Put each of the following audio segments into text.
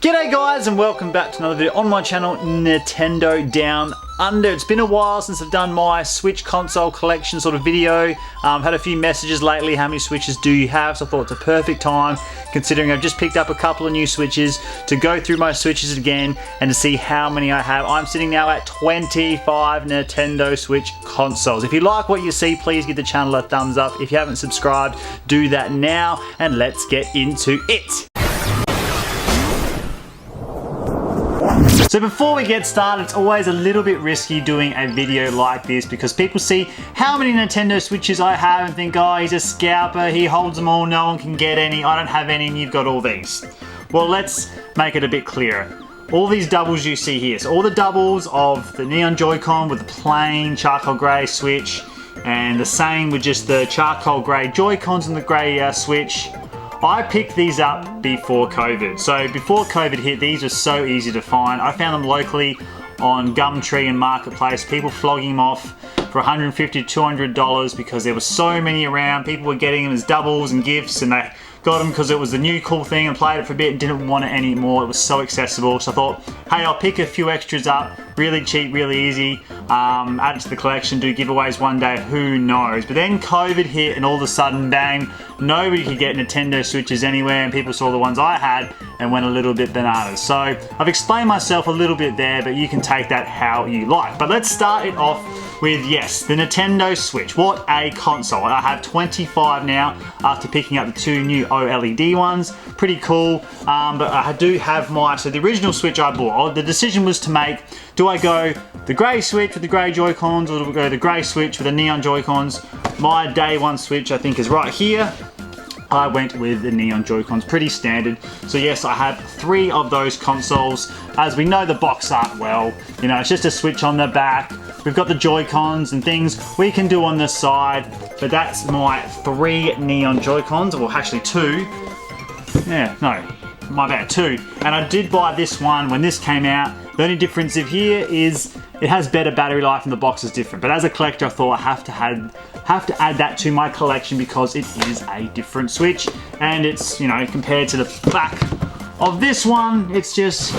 G'day guys and welcome back to another video on my channel, Nintendo Down Under. It's been a while since I've done my Switch console collection sort of video. Had a few messages lately, how many Switches do you have? So I thought it's a perfect time, considering I've just picked up a couple of new Switches, to go through my Switches again and to see how many I have. I'm sitting now at 25 Nintendo Switch consoles. If you like what you see, please give the channel a thumbs up. If you haven't subscribed, do that now and let's get into it. So before we get started, it's always a little bit risky doing a video like this because people see how many Nintendo Switches I have and think, oh, he's a scalper, he holds them all, no one can get any, I don't have any, and you've got all these. Well, let's make it a bit clearer. All these doubles you see here, so all the doubles of the Neon Joy-Con with the plain charcoal grey Switch, and the same with just the charcoal grey Joy-Cons and the grey Switch. I picked these up before COVID. So before COVID hit, these were so easy to find. I found them locally on Gumtree and Marketplace, people flogging them off for $150 to $200 because there were so many around. People were getting them as doubles and gifts, and they got them because it was the new cool thing and played it for a bit and didn't want it anymore. It was so accessible. So I thought, hey, I'll pick a few extras up, really cheap, really easy, add it to the collection, do giveaways one day, who knows. But then COVID hit and all of a sudden, bang, nobody could get Nintendo Switches anywhere and people saw the ones I had and went a little bit bananas. So I've explained myself a little bit there, but you can take that how you like. But let's start it off with, yes, the Nintendo Switch. What a console. I have 25 now after picking up the two new OLED ones. Pretty cool, but I do have so the original Switch I bought, the decision was to make, do I go the grey Switch with the grey Joy-Cons or do I go the grey Switch with the Neon Joy-Cons? My day one Switch I think is right here. I went with the Neon Joy-Cons, pretty standard. So yes, I have 3 of those consoles. As we know the box art well, you know, it's just a Switch on the back. We've got the Joy-Cons and things we can do on the side, but that's my 3 Neon Joy-Cons, well actually 2. Yeah, no, my bad, 2. And I did buy this one when this came out. The only difference here is it has better battery life and the box is different. But as a collector, I thought I have to add that to my collection because it is a different Switch. And it's, you know, compared to the back of this one, it's just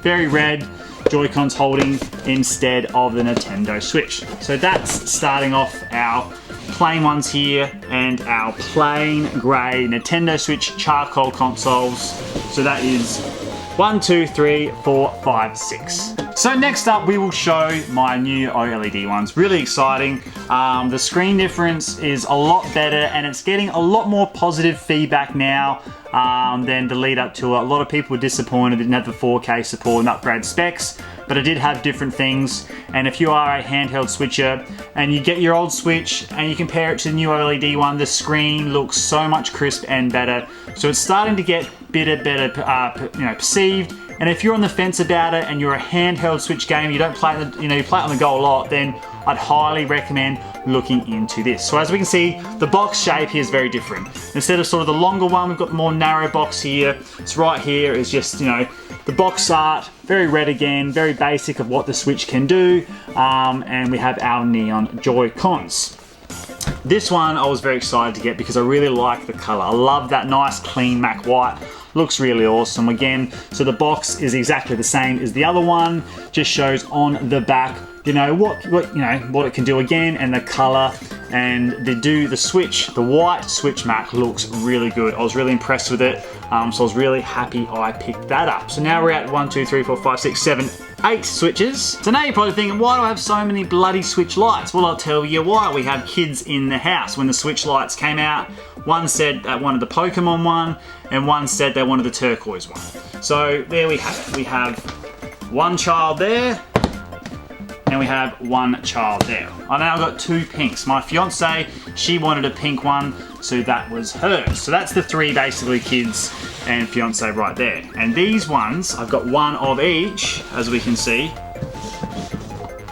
very red. Joy-Cons holding instead of the Nintendo Switch. So that's starting off our plain ones here and our plain grey Nintendo Switch charcoal consoles. So that is 1, 2, 3, 4, 5, 6. So next up we will show my new OLED ones. Really exciting. The screen difference is a lot better and it's getting a lot more positive feedback now than the lead up to it. A lot of people were disappointed it didn't have the 4K support and upgrade specs, but it did have different things. And if you are a handheld switcher and you get your old Switch and you compare it to the new OLED one, the screen looks so much crisp and better. So it's starting to get better perceived. And if you're on the fence about it and you're a handheld Switch gamer, you don't play it, you play it on the go a lot, then I'd highly recommend looking into this. So as we can see, the box shape here is very different. Instead of sort of the longer one, we've got the more narrow box here. It's right here is just, the box art, very red again, very basic of what the Switch can do. And we have our Neon Joy-Cons. This one I was very excited to get because I really like the color. I love that nice clean matte white. Looks really awesome again. So the box is exactly the same as the other one, just shows on the back what it can do again, and the color, and the Switch, the white Switch matte looks really good. I was really impressed with it, so I was really happy I picked that up. So now we're at 1, 2, 3, 4, 5, 6, 7, 8 switches. So now you're probably thinking, why do I have so many bloody Switch lights? Well, I'll tell you why. We have kids in the house. When the Switch lights came out, one said they wanted the Pokemon one, and one said they wanted the turquoise one. So there we have it. We have one child there, and we have one child there. I now got 2 pinks. My fiance, she wanted a pink one, so that was hers. So that's the 3 basically kids and fiance right there. And these ones, I've got one of each, as we can see,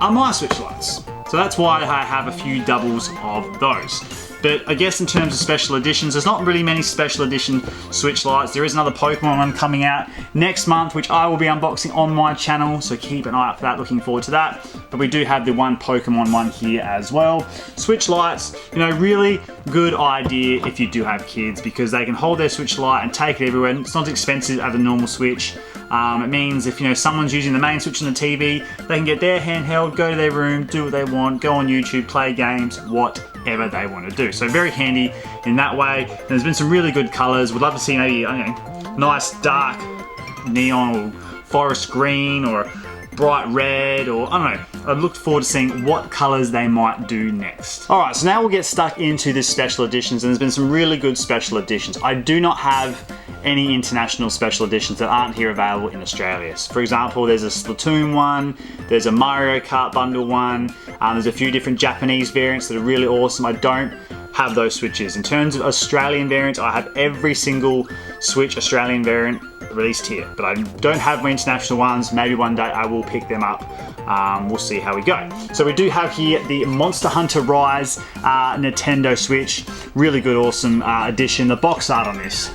are my Switch lights. So that's why I have a few doubles of those. But I guess in terms of special editions, there's not really many special edition Switch lights. There is another Pokemon one coming out next month, which I will be unboxing on my channel, so keep an eye out for that, looking forward to that. But we do have the one Pokemon one here as well. Switch lights, you know, really good idea if you do have kids, because they can hold their Switch light and take it everywhere. It's not as expensive as a normal Switch. It means if, you know, someone's using the main Switch on the TV, they can get their handheld, go to their room, do what they want, go on YouTube, play games, whatever they want to do. So very handy in that way. And there's been some really good colours. Would love to see maybe, I don't know, nice dark neon or forest green or bright red, or I don't know. I look forward to seeing what colours they might do next. Alright, so now we'll get stuck into this special editions, and there's been some really good special editions. I do not have any international special editions that aren't here available in Australia. So for example, there's a Splatoon one, there's a Mario Kart bundle one, there's a few different Japanese variants that are really awesome. I don't have those Switches. In terms of Australian variants, I have every single Switch Australian variant released here, but I don't have my international ones. Maybe one day I will pick them up. We'll see how we go. So we do have here the Monster Hunter Rise Nintendo Switch. Really good, awesome edition. The box art on this,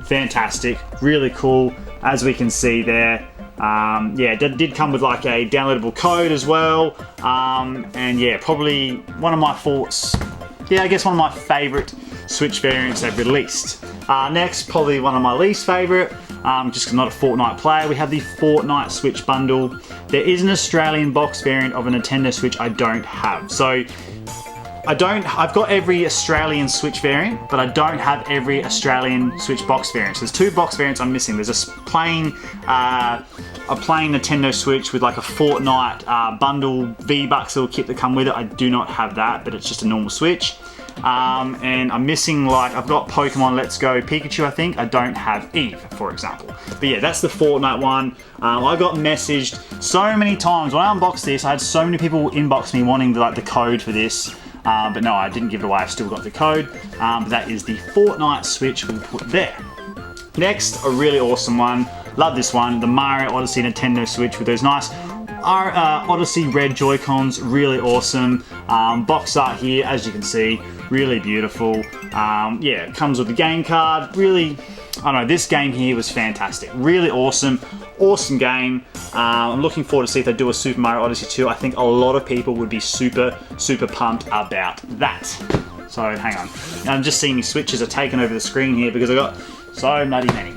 fantastic, really cool, as we can see there. Yeah, it did come with like a downloadable code as well. And yeah, probably one of my thoughts, yeah, I guess one of my favorite Switch variants they've released. Next, probably one of my least favorite, just because I'm not a Fortnite player, we have the Fortnite Switch bundle. There is an Australian box variant of a Nintendo Switch I don't have. So I've got every Australian Switch variant, but I don't have every Australian Switch box variant. So there's two box variants I'm missing. There's a plain Nintendo Switch with like a Fortnite bundle V-Bucks little kit that come with it. I do not have that, but it's just a normal Switch. And I'm missing, like, I've got Pokemon Let's Go Pikachu, I think. I don't have Eve, for example. But yeah, that's the Fortnite one. I got messaged so many times. When I unboxed this, I had so many people inbox me wanting the code for this. But no, I didn't give it away. I've still got the code. But that is the Fortnite Switch we'll put there. Next, a really awesome one. Love this one. The Mario Odyssey Nintendo Switch with those nice Odyssey red Joy-Cons. Really awesome. Box art here, as you can see. Really beautiful. Yeah, it comes with the game card. Really, I don't know, this game here was fantastic. Really awesome. Awesome game. I'm looking forward to see if they do a Super Mario Odyssey 2. I think a lot of people would be super pumped about that. So hang on. I'm just seeing these switches are taken over the screen here because I got so bloody many.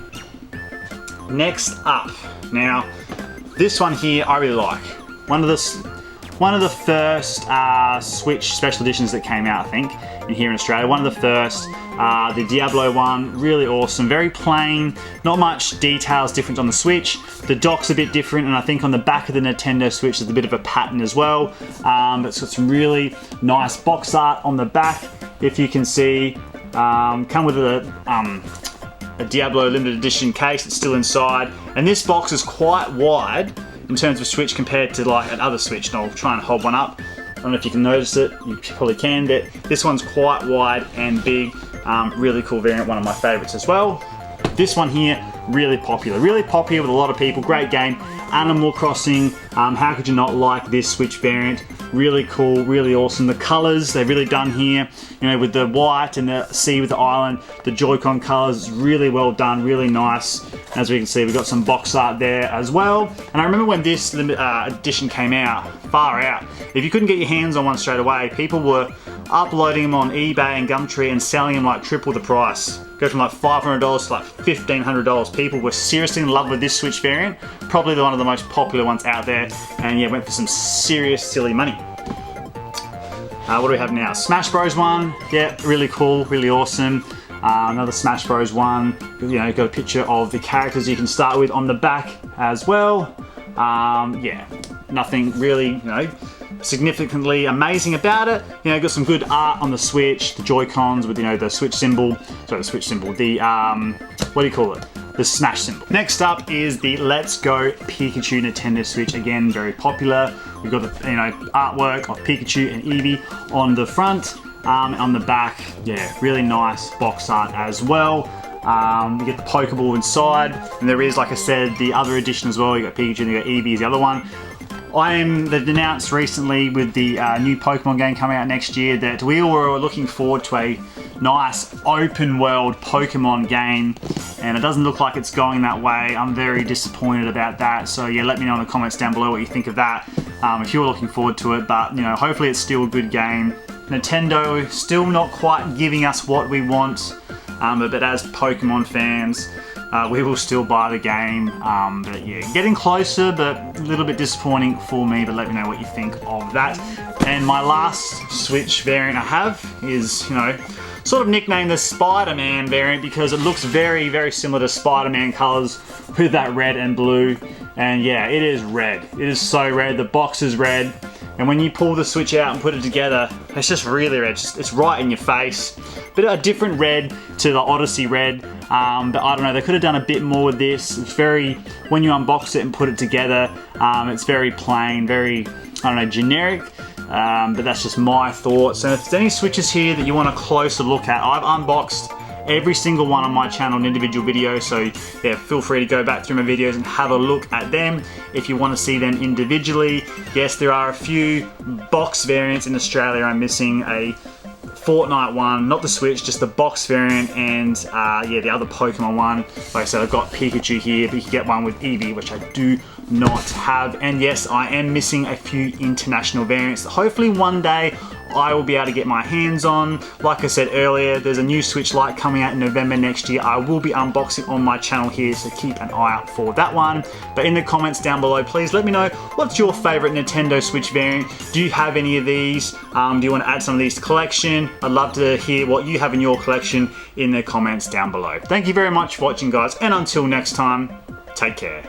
Next up, now this one here I really like. One of the first Switch special editions that came out, I think, in here in Australia. One of the first. The Diablo one, really awesome, very plain, not much details different on the Switch. The dock's a bit different, and I think on the back of the Nintendo Switch there's a bit of a pattern as well. But it's got some really nice box art on the back, if you can see. Come with a Diablo limited edition case that's still inside, and this box is quite wide in terms of Switch compared to like another Switch, and I'll try and hold one up. I don't know if you can notice it, you probably can, but this one's quite wide and big. Really cool variant, one of my favorites as well. This one here, really popular with a lot of people. Great game, Animal Crossing. How could you not like this Switch variant? Really cool, really awesome. The colors they've really done here, you know, with the white and the sea with the island, the Joy-Con colors, really well done, really nice. As we can see, we've got some box art there as well. And I remember when this edition came out, far out, if you couldn't get your hands on one straight away, people were uploading them on eBay and Gumtree and selling them like triple the price. Go from like $500 to like $1,500. People were seriously in love with this Switch variant. Probably one of the most popular ones out there. And yeah, went for some serious silly money. What do we have now? Smash Bros one. Yeah, really cool, really awesome. Another Smash Bros one. You know, got a picture of the characters you can start with on the back as well. Yeah, nothing really, you know, significantly amazing about it. You know, got some good art on the Switch, the Joy-Cons with, you know, the Switch symbol. Sorry, the Switch symbol. The what do you call it? The Smash symbol. Next up is the Let's Go Pikachu Nintendo Switch. Again, very popular. We've got the, you know, artwork of Pikachu and Eevee on the front. On the back, yeah, really nice box art as well. You get the Pokeball inside, and there is, like I said, the other edition as well. You got Pikachu and you got Eevee is the other one. they've announced recently with the new Pokemon game coming out next year that we were looking forward to a nice open world Pokemon game, and it doesn't look like it's going that way. I'm very disappointed about that. So yeah, let me know in the comments down below what you think of that, if you're looking forward to it. But you know, hopefully it's still a good game. Nintendo still not quite giving us what we want, but as Pokemon fans, we will still buy the game. But yeah, getting closer, but a little bit disappointing for me. But let me know what you think of that. And my last Switch variant I have is, you know, sort of nicknamed the Spider-Man variant because it looks very, very similar to Spider-Man colors with that red and blue. And yeah, it is red. It is so red. The box is red. And when you pull the Switch out and put it together, it's just really red. It's right in your face. Bit of a different red to the Odyssey red. But I don't know, they could have done a bit more with this. It's very, when you unbox it and put it together, it's very plain, very, I don't know, generic. But that's just my thoughts. And if there's any Switches here that you want a closer look at, I've unboxed every single one on my channel in individual videos, so yeah, feel free to go back through my videos and have a look at them if you want to see them individually. Yes, there are a few box variants in Australia. I'm missing a Fortnite one, not the Switch, just the box variant, and yeah, the other Pokemon one. Like I said, I've got Pikachu here, but you can get one with Eevee, which I do not have. And yes, I am missing a few international variants that hopefully one day I will be able to get my hands on. Like I said earlier, there's a new Switch Lite coming out in November next year. I will be unboxing on my channel here, so keep an eye out for that one. But in the comments down below, please let me know, what's your favorite Nintendo Switch variant? Do you have any of these? Do you want to add some of these to collection? I'd love to hear what you have in your collection in the comments down below. Thank you very much for watching, guys, and until next time, take care.